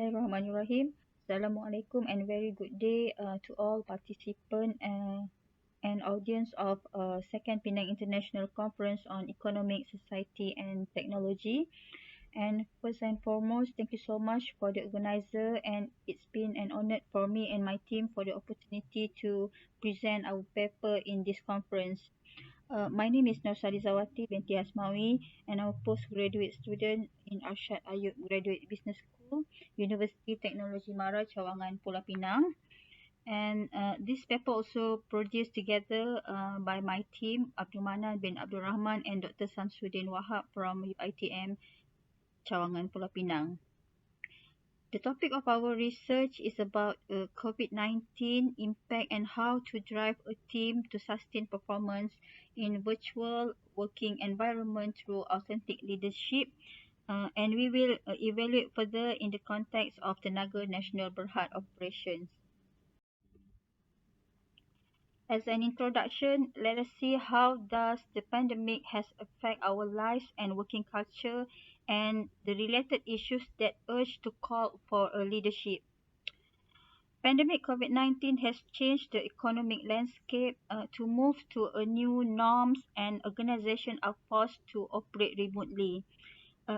Bismillahirrahmanirrahim. Assalamualaikum and very good day to all participants and audience of Second Pinang International Conference on Economic, Society and Technology. And first and foremost, thank you so much for the organizer, and it's been an honor for me and my team for the opportunity to present our paper in this conference. My name is Norsalizawati binti Hashmawi, and I'm a postgraduate student in Arshad Ayub Graduate Business School, Universiti Teknologi Mara, Cawangan, Pulau Pinang. And this paper also produced together by my team, Abdul Manan bin Abdul Rahman and Dr. Samsudin Wahab from UITM, Cawangan, Pulau Pinang. The topic of our research is about COVID-19 impact and how to drive a team to sustain performance in virtual working environment through authentic leadership. And we will evaluate further in the context of Tenaga Nasional Berhad operations. As an introduction, let us see how does the pandemic has affect our lives and working culture and the related issues that urge to call for a leadership. Pandemic COVID-19 has changed the economic landscape to move to a new norms, and organizations are forced to operate remotely.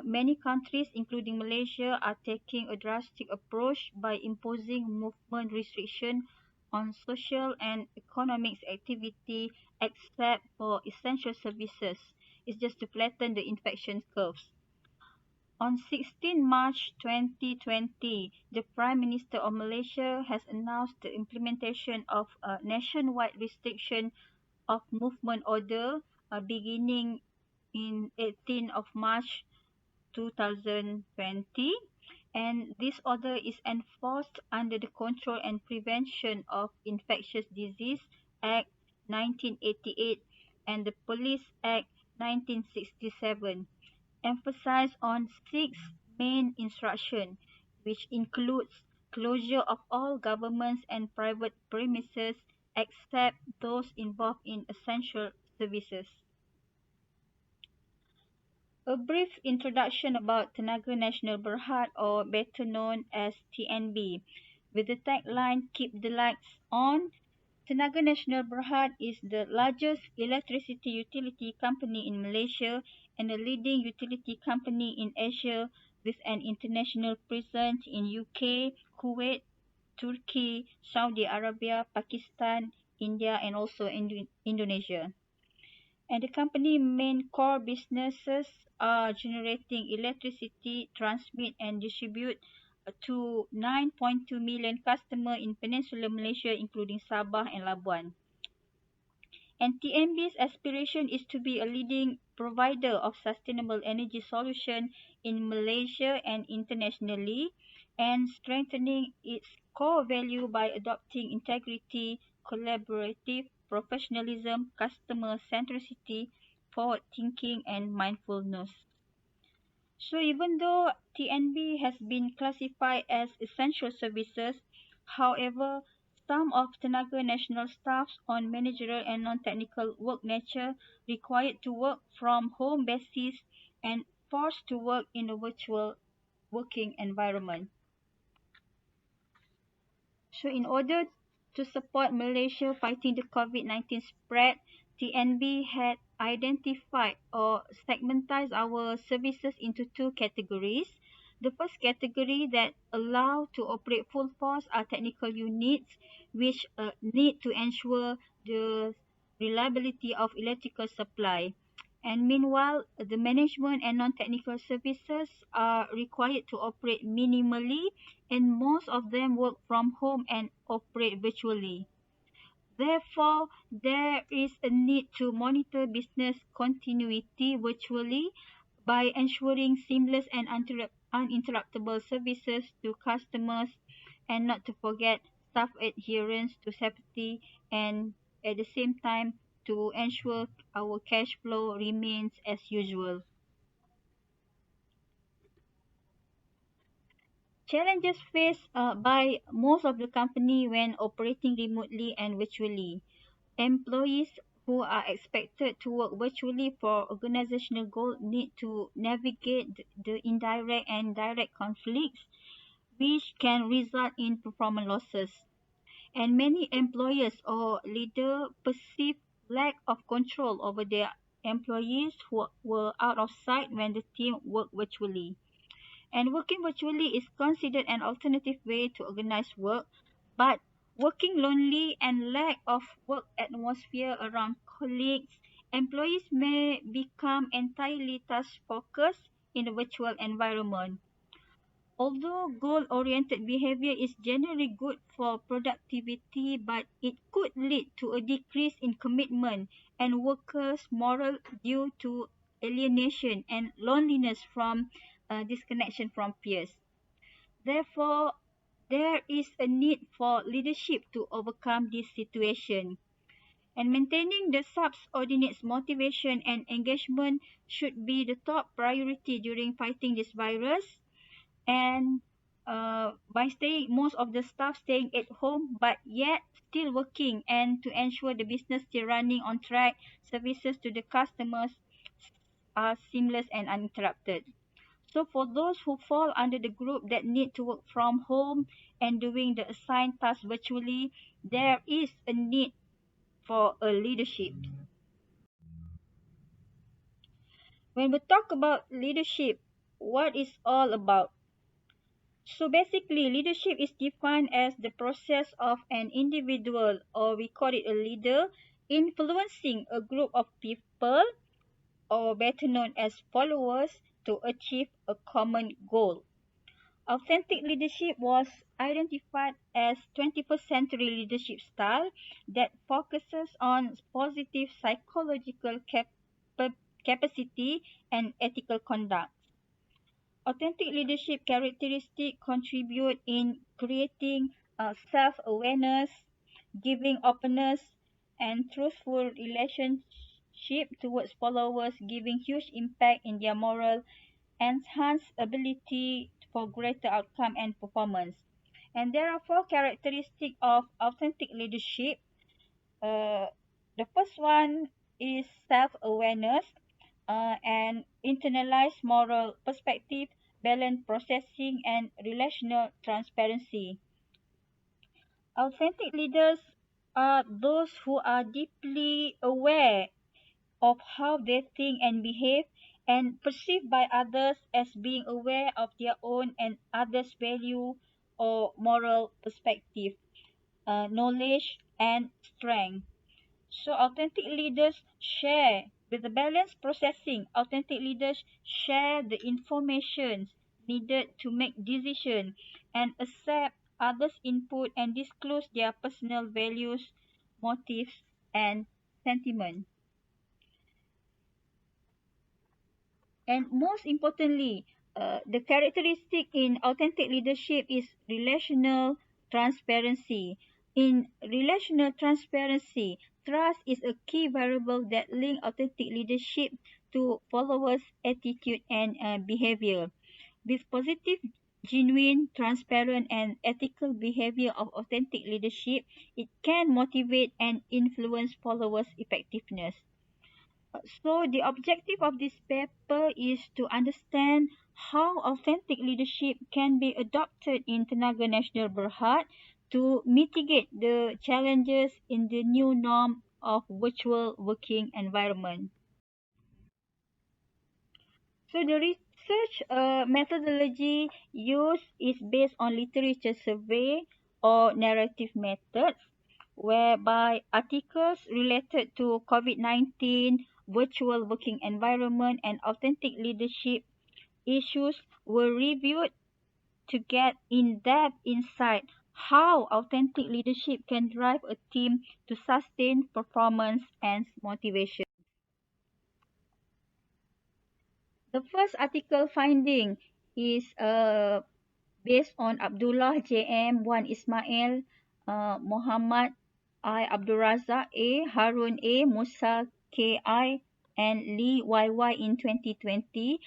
Many countries, including Malaysia, are taking a drastic approach by imposing movement restriction on social and economic activity except for essential services. It's just to flatten the infection curves. On 16 March 2020, the Prime Minister of Malaysia has announced the implementation of a nationwide restriction of movement order beginning in 18 of March 2020, and this order is enforced under the Control and Prevention of Infectious Disease Act 1988 and the Police Act 1967, emphasize on six main instructions, which includes closure of all governments and private premises except those involved in essential services. A brief introduction about Tenaga Nasional Berhad, or better known as TNB. With the tagline Keep the Lights On, Tenaga Nasional Berhad is the largest electricity utility company in Malaysia and a leading utility company in Asia with an international presence in UK, Kuwait, Turkey, Saudi Arabia, Pakistan, India and also Indonesia. And the company's main core businesses are generating electricity, transmit and distribute to 9.2 million customers in Peninsular Malaysia, including Sabah and Labuan. And TNB's aspiration is to be a leading provider of sustainable energy solution in Malaysia and internationally, and strengthening its core value by adopting integrity, collaborative professionalism, customer centricity, forward thinking, and mindfulness. So even though TNB has been classified as essential services, however, some of Tenaga Nasional staffs on managerial and non-technical work nature required to work from home basis and forced to work in a virtual working environment. So in order to support Malaysia fighting the COVID-19 spread, TNB had identified or segmentized our services into two categories. The first category that allow to operate full force are technical units, which need to ensure the reliability of electrical supply. And meanwhile, the management and non-technical services are required to operate minimally, and most of them work from home and operate virtually. Therefore, there is a need to monitor business continuity virtually by ensuring seamless and uninterruptible services to customers, and not to forget staff adherence to safety, and at the same time to ensure our cash flow remains as usual. Challenges faced by most of the company when operating remotely and virtually. Employees who are expected to work virtually for organizational goals need to navigate the indirect and direct conflicts which can result in performance losses. And many employers or leaders perceive lack of control over their employees who were out of sight when the team worked virtually. And working virtually is considered an alternative way to organize work, but working lonely and lack of work atmosphere around colleagues, employees may become entirely task focused in a virtual environment. Although goal-oriented behavior is generally good for productivity, but it could lead to a decrease in commitment and workers' morale due to alienation and loneliness from disconnection from peers. Therefore, there is a need for leadership to overcome this situation. And maintaining the subordinates' motivation and engagement should be the top priority during fighting this virus. And by staying, most of the staff staying at home, but yet still working, and to ensure the business still running on track, services to the customers are seamless and uninterrupted. So for those who fall under the group that need to work from home and doing the assigned tasks virtually, there is a need for a leadership. When we talk about leadership, what is all about? So basically, leadership is defined as the process of an individual, or we call it a leader, influencing a group of people, or better known as followers, to achieve a common goal. Authentic leadership was identified as 21st century leadership style that focuses on positive psychological capacity and ethical conduct. Authentic leadership characteristics contribute in creating self-awareness, giving openness, and truthful relationship towards followers, giving huge impact in their moral, enhanced ability for greater outcome and performance. And there are four characteristics of authentic leadership. Uh, the first one is self-awareness and internalized moral perspective, balanced processing, and relational transparency. Authentic leaders are those who are deeply aware of how they think and behave and perceived by others as being aware of their own and others' value or moral perspective, knowledge, and strength. So authentic leaders share with the balanced processing. Authentic leaders share the information needed to make decisions and accept others' input and disclose their personal values, motives, and sentiments. And most importantly, the characteristic in authentic leadership is relational transparency. In relational transparency, trust is a key variable that links authentic leadership to followers' attitude and behavior. With positive, genuine, transparent, and ethical behavior of authentic leadership, it can motivate and influence followers' effectiveness. So the objective of this paper is to understand how authentic leadership can be adopted in Tenaga Nasional Berhad to mitigate the challenges in the new norm of virtual working environment. So the research methodology used is based on literature survey or narrative methods, whereby articles related to COVID-19, virtual working environment, and authentic leadership issues were reviewed to get in-depth insight how authentic leadership can drive a team to sustain performance and motivation. The first article finding is based on Abdullah JM, Wan Ismail, Muhammad I Abdul Razak A, Harun A, Musa KI, and Lee YY in 2020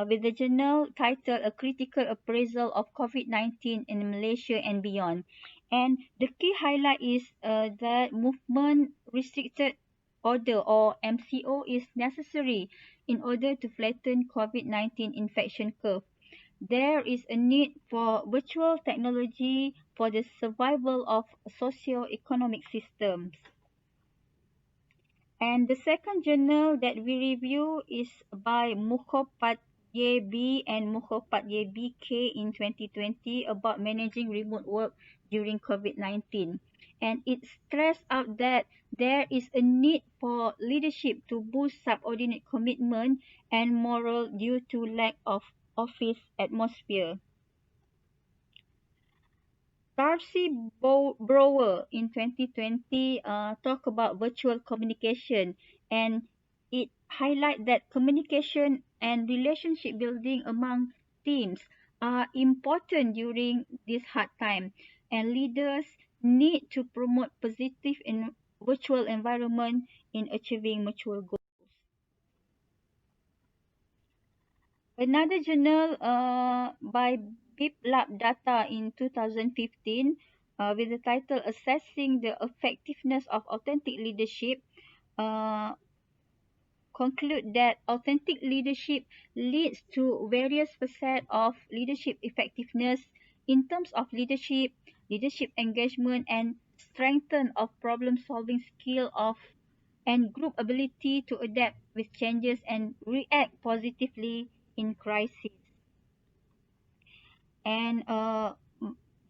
with the journal titled A Critical Appraisal of COVID-19 in Malaysia and Beyond. And the key highlight is that movement restricted order or MCO is necessary in order to flatten COVID-19 infection curve. there is a need for virtual technology for the survival of socio-economic systems. And the second journal that we review is by Mukhopadhyay B and Mukhopadhyay BK in 2020 about managing remote work during COVID-19. And it stressed out that there is a need for leadership to boost subordinate commitment and morale due to lack of office atmosphere. Darcy Brower in 2020 talk about virtual communication, and it highlight that communication and relationship building among teams are important during this hard time, and leaders need to promote positive in virtual environment in achieving mutual goals. Another journal by Biplab Data in 2015 with the title Assessing the Effectiveness of Authentic Leadership uh, conclude that authentic leadership leads to various facets of leadership effectiveness in terms of leadership, leadership engagement, and strengthen of problem solving skill of and group ability to adapt with changes and react positively in crisis. And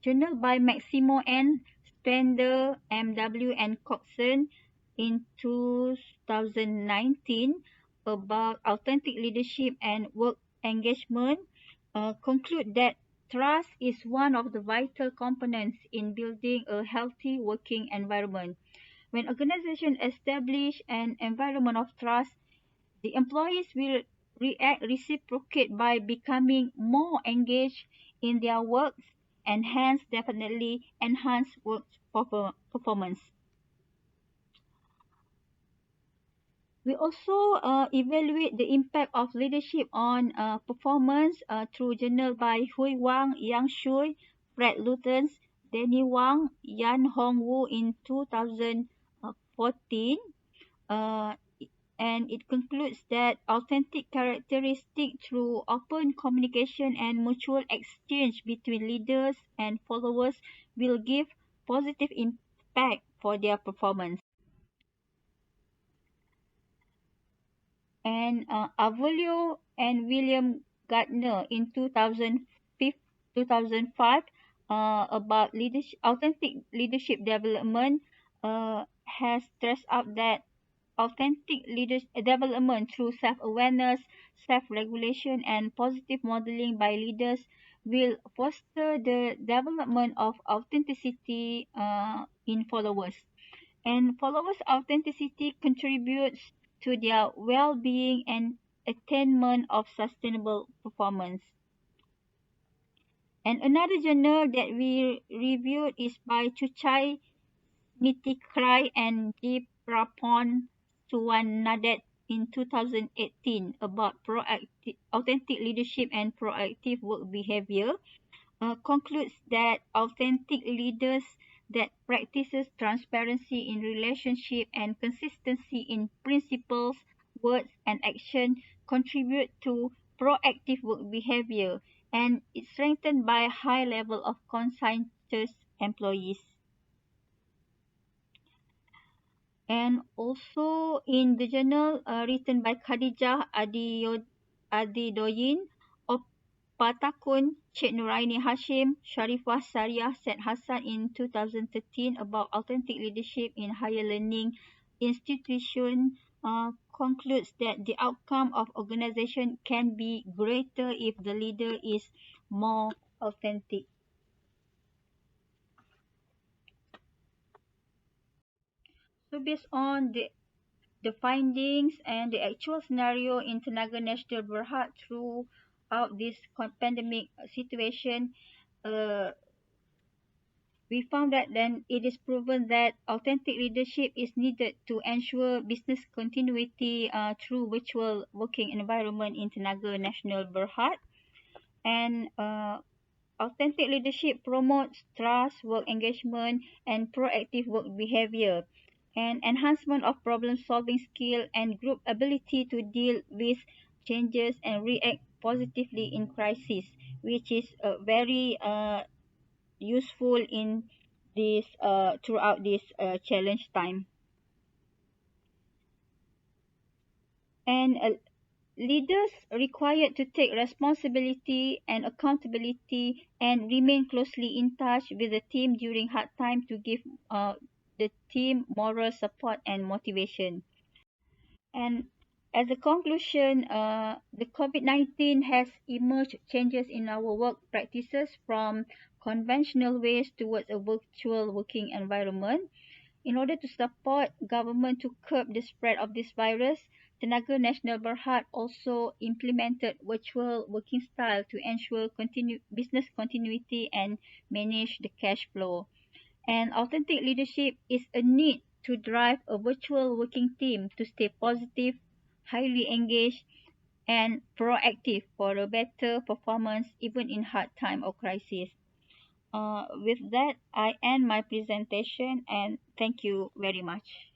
journal by Maximo N. Spender, M.W. and Coxon in 2019 about authentic leadership and work engagement conclude that trust is one of the vital components in building a healthy working environment. When organizations establish an environment of trust, the employees will reciprocate by becoming more engaged in their works and hence definitely enhance work performance. We also evaluate the impact of leadership on performance through journal by Hui Wang, Yang Shui, Fred Lutens, Danny Wang, Yan Hong Wu in 2014. Uh, and it concludes that authentic characteristic through open communication and mutual exchange between leaders and followers will give positive impact for their performance. And Avolio and William Gardner in 2005 about leadership, authentic leadership development has stressed out that authentic leadership development through self-awareness, self-regulation, and positive modeling by leaders will foster the development of authenticity in followers. And followers' authenticity contributes to their well-being and attainment of sustainable performance. And another journal that we reviewed is by Chuchai Nitikrai and G. Prapon Suwanadet in 2018 about proactive, authentic leadership and proactive work behavior concludes that authentic leaders that practices transparency in relationship and consistency in principles, words, and action contribute to proactive work behavior, and is strengthened by a high level of conscientious employees. And also in the journal written by Khadijah Adidoyin, Patakun, Cik Nuraini Hashim, Sharifah Sariah Said Hassan in 2013 about authentic leadership in higher learning institution concludes that the outcome of organization can be greater if the leader is more authentic. So based on the findings and the actual scenario in Tenaga Nasional Berhad throughout this pandemic situation, uh, we found that then it is proven that authentic leadership is needed to ensure business continuity through virtual working environment in Tenaga Nasional Berhad. And authentic leadership promotes trust, work engagement, and proactive work behavior, and enhancement of problem solving skill and group ability to deal with changes and react positively in crisis, which is very useful in this throughout this challenge time. And leaders required to take responsibility and accountability and remain closely in touch with the team during hard time to give the team moral support and motivation. And as a conclusion, the COVID-19 has emerged changes in our work practices from conventional ways towards a virtual working environment. In order to support government to curb the spread of this virus, Tenaga Nasional Berhad also implemented virtual working style to ensure business continuity and manage the cash flow. And authentic leadership is a need to drive a virtual working team to stay positive, highly engaged, and proactive for a better performance even in hard time or crisis. With that, I end my presentation and thank you very much.